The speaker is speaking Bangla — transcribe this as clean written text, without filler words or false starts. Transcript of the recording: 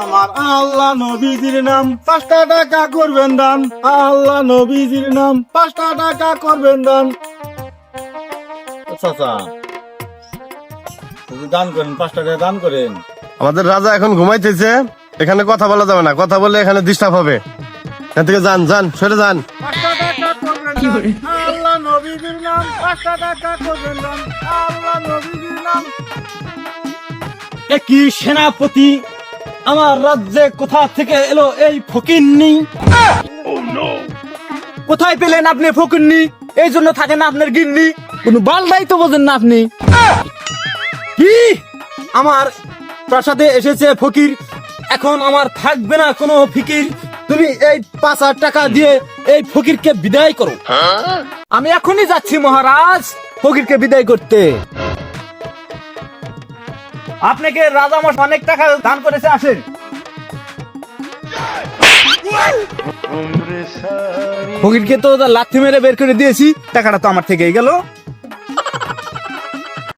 আমার আল্লাহ নবীজির নাম 5টা টাকা করবেন দান। আল্লাহ নবীজির নাম 5টা টাকা করবেন দান। আচ্ছা দান করেন, 5 টাকা দান করেন। আমাদের রাজা এখন ঘুমাইতেছে, এখানে কথা বলা যাবে না, কথা বললে এখানে ডিস্টার্ব হবে। এখান থেকে যান যান, সরে যান। 5টা টাকা করবেন দান। আল্লাহ নবীজির নাম 5টা টাকা করবেন দান। আল্লাহ নবীজির নাম। কি সেনাপতি, আমার রাজ্যে কোথা থেকে এলো এই ফকিন্নি? কোথায় পেলেন আপনি ফকিন্নি? এই জন্য থাকেন আপনার গিন্নি, কোনো বালদাই তো বোঝেন না আপনি। কি আমার প্রাসাদে এসেছে ফকির, এখন আমার থাকবে না কোনো ফিকির। তুমি এই 5,000 টাকা দিয়ে এই ফকিরকে বিদায় করো। আমি এখনই যাচ্ছি মহারাজ ফকিরকে বিদায় করতে। আপনাকে রাজা মশাই অনেক টাকা দান করেছে, আসেন। ফকিরকে তো লাথি মেরে বের করে দিয়েছি, টাকাটা তো আমার থেকেই গেল।